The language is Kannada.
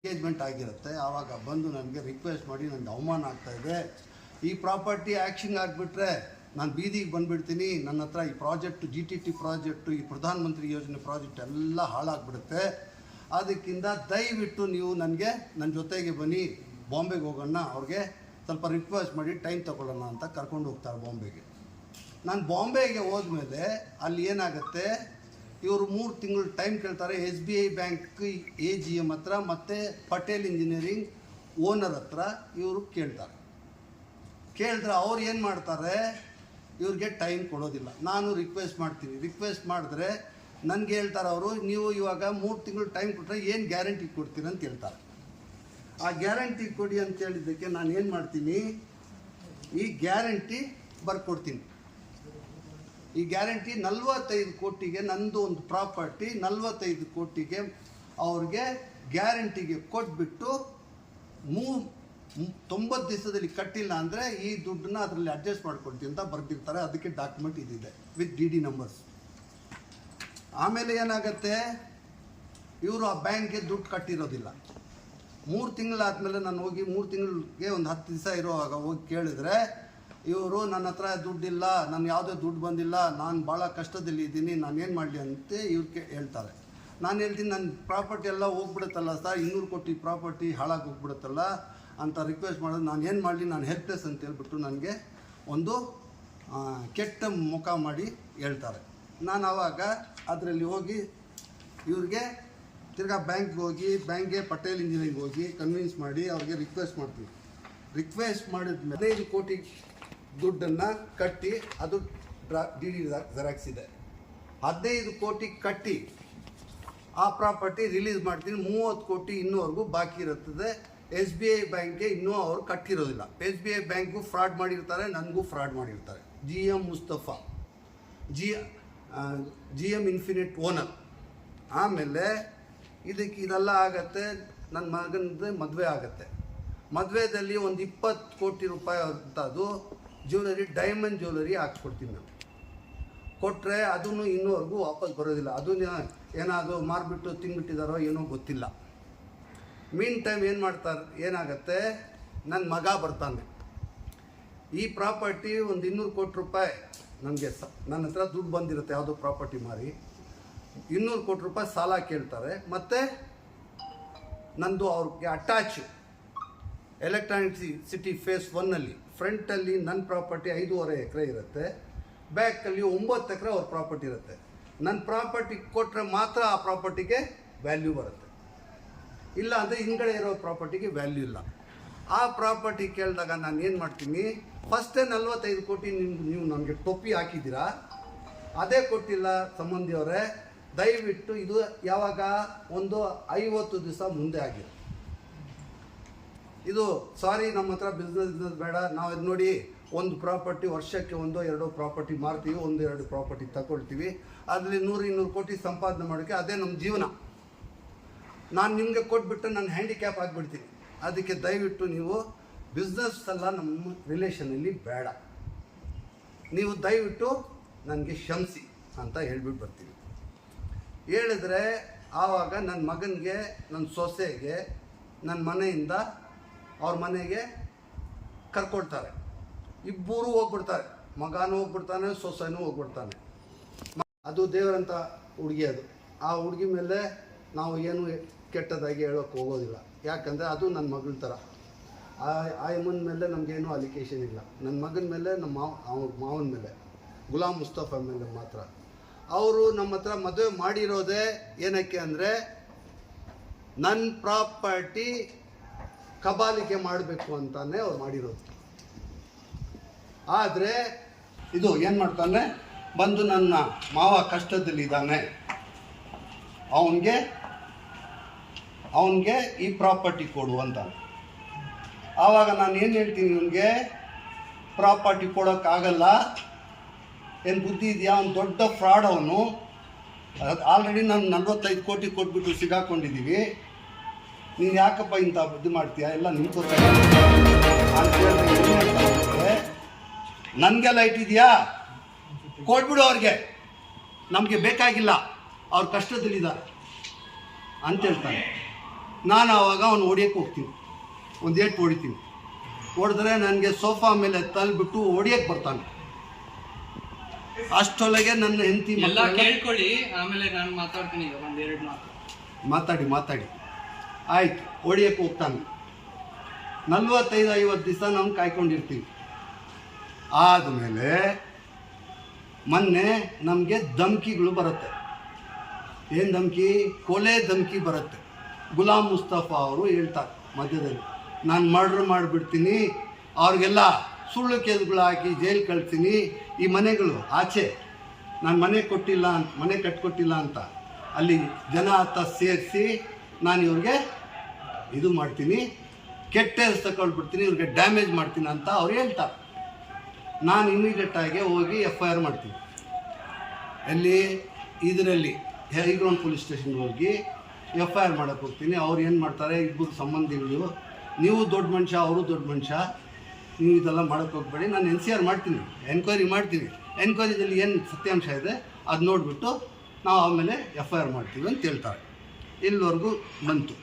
ಎಂಗೇಜ್ಮೆಂಟ್ ಆಗಿರುತ್ತೆ. ಆವಾಗ ಬಂದು ನನಗೆ ರಿಕ್ವೆಸ್ಟ್ ಮಾಡಿ ನನಗೆ ಅವಮಾನ ಆಗ್ತಾಯಿದೆ, ಈ ಪ್ರಾಪರ್ಟಿ ಆ್ಯಕ್ಷನ್ ಆಗಿಬಿಟ್ರೆ ನಾನು ಬೀದಿಗೆ ಬಂದುಬಿಡ್ತೀನಿ, ನನ್ನ ಹತ್ರ ಈ ಪ್ರಾಜೆಕ್ಟು GTT ಪ್ರಾಜೆಕ್ಟು, ಈ ಪ್ರಧಾನ ಮಂತ್ರಿ ಯೋಜನೆ ಪ್ರಾಜೆಕ್ಟ್ ಎಲ್ಲ ಹಾಳಾಗ್ಬಿಡುತ್ತೆ, ಅದಕ್ಕಿಂತ ದಯವಿಟ್ಟು ನೀವು ನನಗೆ ನನ್ನ ಜೊತೆಗೆ ಬನ್ನಿ, ಬಾಂಬೆಗೆ ಹೋಗೋಣ, ಅವ್ರಿಗೆ ಸ್ವಲ್ಪ ರಿಕ್ವೆಸ್ಟ್ ಮಾಡಿ ಟೈಮ್ ತೊಗೊಳ್ಳೋಣ ಅಂತ ಕರ್ಕೊಂಡು ಹೋಗ್ತಾರೆ ಬಾಂಬೆಗೆ. ನಾನು ಬಾಂಬೆಗೆ ಹೋದ್ಮೇಲೆ ಅಲ್ಲಿ ಏನಾಗುತ್ತೆ, ಇವರು 3 ತಿಂಗಳು ಟೈಮ್ ಕೇಳ್ತಾರೆ. SBI ಬ್ಯಾಂಕ್ AGM ಹತ್ರ ಮತ್ತು ಪಟೇಲ್ ಇಂಜಿನಿಯರಿಂಗ್ ಓನರ್ ಹತ್ರ ಇವರು ಕೇಳಿದ್ರೆ ಅವ್ರು ಏನು ಮಾಡ್ತಾರೆ, ಇವ್ರಿಗೆ ಟೈಮ್ ಕೊಡೋದಿಲ್ಲ. ನಾನು ರಿಕ್ವೆಸ್ಟ್ ಮಾಡ್ತೀನಿ, ರಿಕ್ವೆಸ್ಟ್ ಮಾಡಿದ್ರೆ ನನಗೆ ಹೇಳ್ತಾರೆ ಅವರು, ನೀವು ಇವಾಗ 3 ತಿಂಗಳು ಟೈಮ್ ಕೊಟ್ಟರೆ ಏನು ಗ್ಯಾರಂಟಿ ಕೊಡ್ತೀರ ಅಂತ ಹೇಳ್ತಾರೆ. ಆ ಗ್ಯಾರಂಟಿ ಕೊಡಿ ಅಂತ ಹೇಳಿದ್ದಕ್ಕೆ ನಾನು ಏನು ಮಾಡ್ತೀನಿ, ಈ ಗ್ಯಾರಂಟಿ ಬರ್ಕೊಡ್ತೀನಿ. ಈ ಗ್ಯಾರಂಟಿ 45 ಕೋಟಿಗೆ, ನಂದು ಒಂದು ಪ್ರಾಪರ್ಟಿ 45 ಕೋಟಿಗೆ ಅವ್ರಿಗೆ ಗ್ಯಾರಂಟಿಗೆ ಕೊಟ್ಬಿಟ್ಟು 90 ದಿವಸದಲ್ಲಿ ಕಟ್ಟಿಲ್ಲ ಅಂದರೆ ಈ ದುಡ್ಡನ್ನ ಅದರಲ್ಲಿ ಅಡ್ಜಸ್ಟ್ ಮಾಡ್ಕೊಡ್ತೀವಿ ಅಂತ ಬರೆದಿರ್ತಾರೆ. ಅದಕ್ಕೆ ಡಾಕ್ಯುಮೆಂಟ್ ಇದಿದೆ ವಿತ್ DD ನಂಬರ್ಸ್. ಆಮೇಲೆ ಏನಾಗುತ್ತೆ, ಇವರು ಆ ಬ್ಯಾಂಕ್ಗೆ ದುಡ್ಡು ಕಟ್ಟಿರೋದಿಲ್ಲ. 3 ತಿಂಗಳಾದಮೇಲೆ ನಾನು ಹೋಗಿ 3 ತಿಂಗಳಿಗೆ ಒಂದು 10 ದಿವಸ ಇರೋವಾಗ ಹೋಗಿ ಕೇಳಿದ್ರೆ, ಇವರು ನನ್ನ ಹತ್ರ ದುಡ್ಡಿಲ್ಲ, ನಾನು ಯಾವುದೇ ದುಡ್ಡು ಬಂದಿಲ್ಲ, ನಾನು ಭಾಳ ಕಷ್ಟದಲ್ಲಿ ಇದ್ದೀನಿ, ನಾನು ಏನು ಮಾಡಲಿ ಅಂತ ಇವ್ರಿಗೆ ಹೇಳ್ತಾರೆ. ನಾನು ಹೇಳ್ತೀನಿ, ನನ್ನ ಪ್ರಾಪರ್ಟಿ ಎಲ್ಲ ಹೋಗ್ಬಿಡುತ್ತಲ್ಲ ಸರ್, 200 ಕೋಟಿ ಪ್ರಾಪರ್ಟಿ ಹಾಳಾಗಿ ಹೋಗ್ಬಿಡುತ್ತಲ್ಲ ಅಂತ ರಿಕ್ವೆಸ್ಟ್ ಮಾಡೋದು. ನಾನು ಏನು ಮಾಡಲಿ, ನಾನು ಹೆಲ್ಪ್ಲೆಸ್ ಅಂತ ಹೇಳ್ಬಿಟ್ಟು ನನಗೆ ಒಂದು ಕೆಟ್ಟ ಮುಖ ಮಾಡಿ ಹೇಳ್ತಾರೆ. ನಾನು ಆವಾಗ ಅದರಲ್ಲಿ ಹೋಗಿ ಇವ್ರಿಗೆ ತಿರ್ಗಾ ಬ್ಯಾಂಕ್ಗೆ ಹೋಗಿ, ಬ್ಯಾಂಕ್ಗೆ ಪಟೇಲ್ ಇಂಜಿನಿಯರಿಂಗ್ ಹೋಗಿ ಕನ್ವಿನ್ಸ್ ಮಾಡಿ ಅವ್ರಿಗೆ ರಿಕ್ವೆಸ್ಟ್ ಮಾಡ್ತೀವಿ. ರಿಕ್ವೆಸ್ಟ್ ಮಾಡಿದ್ಮೇಲೆ 15 ಕೋಟಿ ದುಡ್ಡನ್ನು ಕಟ್ಟಿ, ಅದು DD ಜೆರಾಕ್ಸ್ ಇದೆ, 15 ಕೋಟಿ ಕಟ್ಟಿ ಆ ಪ್ರಾಪರ್ಟಿ ರಿಲೀಸ್ ಮಾಡ್ತೀನಿ. 30 ಕೋಟಿ ಇನ್ನೂವರೆಗೂ ಬಾಕಿ ಇರುತ್ತದೆ. SBI ಬ್ಯಾಂಕ್ಗೆ ಇನ್ನೂ ಅವರು ಕಟ್ಟಿರೋದಿಲ್ಲ. SBI ಬ್ಯಾಂಕು ಫ್ರಾಡ್ ಮಾಡಿರ್ತಾರೆ, ನನಗೂ ಫ್ರಾಡ್ ಮಾಡಿರ್ತಾರೆ. GM Mustafa, GM infinite owner. ಆಮೇಲೆ ಇದೆಲ್ಲ ಆಗತ್ತೆ. ನನ್ನ ಮಗನದ್ದು ಮದುವೆ ಆಗುತ್ತೆ. ಮದುವೆದಲ್ಲಿ ಒಂದು 20 ಕೋಟಿ ರೂಪಾಯಿ ಅಂತದ್ದು ಜ್ಯುವೆಲರಿ, ಡೈಮಂಡ್ ಜ್ಯುವೆಲರಿ ಹಾಕ್ಸ್ಕೊಡ್ತೀನಿ ನಾನು. ಕೊಟ್ಟರೆ ಅದನ್ನು ಇನ್ನೂವರೆಗೂ ವಾಪಸ್ ಬರೋದಿಲ್ಲ. ಅದು ಏನಾದರೂ ಮಾರ್ಬಿಟ್ಟು ತಿಂದ್ಬಿಟ್ಟಿದ್ದಾರೋ ಏನೋ ಗೊತ್ತಿಲ್ಲ. ಮೀನ್ ಟೈಮ್ ಏನಾಗುತ್ತೆ, ನನ್ನ ಮಗ ಬರ್ತಾನೆ. ಈ ಪ್ರಾಪರ್ಟಿ ಒಂದು 200 ಕೋಟಿ ರೂಪಾಯಿ ನನಗೆ ನನ್ನ ಹತ್ರ ದುಡ್ಡು ಬಂದಿರುತ್ತೆ, ಯಾವುದೋ ಪ್ರಾಪರ್ಟಿ ಮಾರಿ 200 ಕೋಟಿ ರೂಪಾಯಿ ಸಾಲ ಕೇಳ್ತಾರೆ. ಮತ್ತು ನಂದು ಅವ್ರಿಗೆ ಅಟ್ಯಾಚ್ ಎಲೆಕ್ಟ್ರಾನಿಕ್ ಸಿಟಿ ಫೇಸ್ 1ನಲ್ಲಿ ಫ್ರಂಟಲ್ಲಿ ನನ್ನ ಪ್ರಾಪರ್ಟಿ 5.5 ಎಕರೆ ಇರುತ್ತೆ, ಬ್ಯಾಕಲ್ಲಿ 9 ಎಕರೆ ಅವ್ರ ಪ್ರಾಪರ್ಟಿ ಇರುತ್ತೆ. ನನ್ನ ಪ್ರಾಪರ್ಟಿ ಕೊಟ್ಟರೆ ಮಾತ್ರ ಆ ಪ್ರಾಪರ್ಟಿಗೆ ವ್ಯಾಲ್ಯೂ ಬರುತ್ತೆ, ಇಲ್ಲ ಅಂದರೆ ಹಿಂಗಡೆ ಇರೋ ಪ್ರಾಪರ್ಟಿಗೆ ವ್ಯಾಲ್ಯೂ ಇಲ್ಲ. ಆ ಪ್ರಾಪರ್ಟಿ ಕೇಳಿದಾಗ ನಾನು ಏನು ಮಾಡ್ತೀನಿ, ಫಸ್ಟೇ 45 ಕೋಟಿ ನೀವು ನನಗೆ ಟೊಪ್ಪಿ ಹಾಕಿದ್ದೀರಾ, ಅದೇ ಕೊಟ್ಟಿಲ್ಲ ಸಂಬಂಧಿಯವರೇ, ದಯವಿಟ್ಟು ಇದು ಯಾವಾಗ ಒಂದು 50 ದಿವಸ ಮುಂದೆ ಆಗಿದೆ. ಇದು ಸಾರಿ, ನಮ್ಮ ಹತ್ರ ಬಿಸ್ನೆಸ್ ಬೇಡ, ನಾವು ಇದು ನೋಡಿ ಒಂದು ಪ್ರಾಪರ್ಟಿ ವರ್ಷಕ್ಕೆ 1-2 ಪ್ರಾಪರ್ಟಿ ಮಾರ್ತೀವಿ, 1-2 ಪ್ರಾಪರ್ಟಿ ತಗೊಳ್ತೀವಿ, ಅದರಲ್ಲಿ 100-200 ಕೋಟಿ ಸಂಪಾದನೆ ಮಾಡೋಕ್ಕೆ ಅದೇ ನಮ್ಮ ಜೀವನ. ನಾನು ನಿಮಗೆ ಕೊಟ್ಬಿಟ್ಟು ನಾನು ಹ್ಯಾಂಡಿಕ್ಯಾಪ್ ಆಗಿಬಿಡ್ತೀನಿ. ಅದಕ್ಕೆ ದಯವಿಟ್ಟು ನೀವು ಬಿಸ್ನೆಸ್ ಎಲ್ಲ ನಮ್ಮ ರಿಲೇಷನಲ್ಲಿ ಬೇಡ, ನೀವು ದಯವಿಟ್ಟು ನನಗೆ ಕ್ಷಮಿಸಿ ಅಂತ ಹೇಳ್ಬಿಟ್ಟು ಬರ್ತೀವಿ. ಹೇಳಿದ್ರೆ ಆವಾಗ ನನ್ನ ಮಗನಿಗೆ, ನನ್ನ ಸೊಸೆಗೆ ನನ್ನ ಮನೆಯಿಂದ ಅವ್ರ ಮನೆಗೆ ಕರ್ಕೊಳ್ತಾರೆ. ಇಬ್ಬರೂ ಹೋಗ್ಬಿಡ್ತಾರೆ, ಮಗನೂ ಹೋಗ್ಬಿಡ್ತಾನೆ, ಸೊಸೆನೂ ಹೋಗ್ಬಿಡ್ತಾನೆ. ಅದು ದೇವರಂಥ ಹುಡುಗಿ. ಅದು ಆ ಹುಡುಗಿ ಮೇಲೆ ನಾವು ಏನು ಕೆಟ್ಟದಾಗಿ ಹೇಳೋಕ್ಕೆ ಹೋಗೋದಿಲ್ಲ, ಯಾಕಂದರೆ ಅದು ನನ್ನ ಮಗನ ಥರ. ಆ ಯಮ್ಮನ ಮೇಲೆ ನಮಗೇನು ಅಲಿಕೇಶನ್ ಇಲ್ಲ. ನನ್ನ ಮಗನ ಮೇಲೆ, ನಮ್ಮ ಮಾವನ ಮೇಲೆ, ಗುಲಾಮ್ ಮುಸ್ತಫಾ ಮೇಲೆ ಮಾತ್ರ. ಅವರು ನಮ್ಮ ಹತ್ರ ಮದುವೆ ಮಾಡಿರೋದೇ ಏನಕ್ಕೆ ಅಂದರೆ, ನನ್ನ ಪ್ರಾಪರ್ಟಿ ಕಬಾಲಿಕೆ ಮಾಡಬೇಕು ಅಂತಾನೆ ಅವ್ರು ಮಾಡಿರೋದು. ಆದರೆ ಇದು ಏನು ಮಾಡ್ತಾನೆ, ಬಂದು ನನ್ನ ಮಾವ ಕಷ್ಟದಲ್ಲಿದ್ದಾನೆ, ಅವನಿಗೆ ಈ ಪ್ರಾಪರ್ಟಿ ಕೊಡು ಅಂತ. ಆವಾಗ ನಾನು ಏನು ಹೇಳ್ತೀನಿ, ಇವನಿಗೆ ಪ್ರಾಪರ್ಟಿ ಕೊಡೋಕ್ಕಾಗಲ್ಲ, ಏನು ಬುದ್ಧಿ ಇದೆಯಾ, ಅವ್ನು ದೊಡ್ಡ ಫ್ರಾಡ್ ಅವನು. ಆಲ್ರೆಡಿ ನಾನು 45 ಕೋಟಿ ಕೊಟ್ಬಿಟ್ಟು ಸಿಗಾಕೊಂಡಿದ್ದೀವಿ, ನೀನು ಯಾಕಪ್ಪ ಇಂಥ ಬುದ್ಧಿ ಮಾಡ್ತೀಯ, ಎಲ್ಲ ನಿಂತ್ಕೋತ ಅಂತ ಹೇಳಿದ್ರೆ, ನನಗೆಲ್ಲ ಇಟ್ಟಿದೆಯಾ, ಕೊಟ್ಬಿಡು ಅವ್ರಿಗೆ, ನಮಗೆ ಬೇಕಾಗಿಲ್ಲ, ಅವ್ರು ಕಷ್ಟದಲ್ಲಿದ್ದಾರೆ ಅಂತ ಹೇಳ್ತಾನೆ. ನಾನು ಆವಾಗ ಅವ್ನು ಹೊಡಿಯೋಕ್ಕೆ ಹೋಗ್ತೀನಿ, ಒಂದು ಏಟು ಹೊಡಿತೀನಿ. ಹೊಡೆದ್ರೆ ನನಗೆ ಸೋಫಾ ಮೇಲೆ ತಳ್ಳಿಬಿಟ್ಟು ಹೊಡಿಯೋಕ್ಕೆ ಬರ್ತಾನೆ. ಅಷ್ಟೊಳಗೆ ನನ್ನ ಹೆಂಡತಿ ಎಲ್ಲ ಕೇಳ್ಕೊಳ್ಳಿ, ಆಮೇಲೆ ನಾನು ಮಾತಾಡ್ತೀನಿ. ಒಂದೆರಡು ಮಾತಾಡಿ ಆಯ್ತು. ಹೊಡಿಯೋಕ್ಕೆ ಹೋಗ್ತಾನೆ. 45-50 ದಿವಸ ನಾವು ಕಾಯ್ಕೊಂಡಿರ್ತೀವಿ. ಆದಮೇಲೆ ಮೊನ್ನೆ ನಮಗೆ ಧಮ್ಕಿಗಳು ಬರುತ್ತೆ. ಏನು ಧಮ್ಕಿ? ಕೊಲೆ ಧಮ್ಕಿ ಬರುತ್ತೆ. ಗುಲಾಮ್ ಮುಸ್ತಫಾ ಅವರು ಹೇಳ್ತಾರೆ ಮಧ್ಯದಲ್ಲಿ, ನಾನು ಮರ್ಡ್ರ್ ಮಾಡಿಬಿಡ್ತೀನಿ, ಅವ್ರಿಗೆಲ್ಲ ಸುಳ್ಳು ಕೇಸ್ಗಳು ಹಾಕಿ ಜೈಲು ಕಳ್ತೀನಿ, ಈ ಮನೆಗಳು ಆಚೆ ನಾನು ಮನೆ ಕಟ್ಕೊಟ್ಟಿಲ್ಲ ಅಂತ ಅಲ್ಲಿ ಜನ ಹತ್ತ ಸೇರಿಸಿ ನಾನು ಇವ್ರಿಗೆ ಇದು ಮಾಡ್ತೀನಿ, ಕೆಟ್ಟ ಹೆಸರು ತಗೊಳ್ಬಿಡ್ತೀನಿ, ಇವ್ರಿಗೆ ಡ್ಯಾಮೇಜ್ ಮಾಡ್ತೀನಿ ಅಂತ ಅವ್ರು ಹೇಳ್ತಾರೆ. ನಾನು ಇಮಿಡಿಯೇಟಾಗಿ ಹೋಗಿ FIR ಮಾಡ್ತೀನಿ. ಎಲ್ಲಿ? ಇದರಲ್ಲಿ ಹೈಗ್ರೌಂಡ್ ಪೊಲೀಸ್ ಸ್ಟೇಷನ್ಗೆ ಹೋಗಿ FIR ಮಾಡೋಕ್ಕೆ ಹೋಗ್ತೀನಿ. ಅವ್ರು ಏನು ಮಾಡ್ತಾರೆ, ಇಬ್ಬರು ಸಂಬಂಧಿಗಳು, ನೀವು ದೊಡ್ಡ ಮನುಷ್ಯ, ಅವರು ದೊಡ್ಡ ಮನುಷ್ಯ, ನೀವು ಇದೆಲ್ಲ ಮಾಡೋಕ್ಕೆ ಹೋಗ್ಬೇಡಿ, ನಾನು NCR ಮಾಡ್ತೀನಿ, ಎನ್ಕ್ವೈರಿ ಮಾಡ್ತೀನಿ, ಎನ್ಕ್ವೈರಿದಲ್ಲಿ ಏನು ಸತ್ಯಾಂಶ ಇದೆ ಅದು ನೋಡಿಬಿಟ್ಟು ನಾವು ಆಮೇಲೆ FIR ಮಾಡ್ತೀವಿ ಅಂತ ಹೇಳ್ತಾರೆ. ಇಲ್ಲಿವರೆಗೂ ಬಂತು.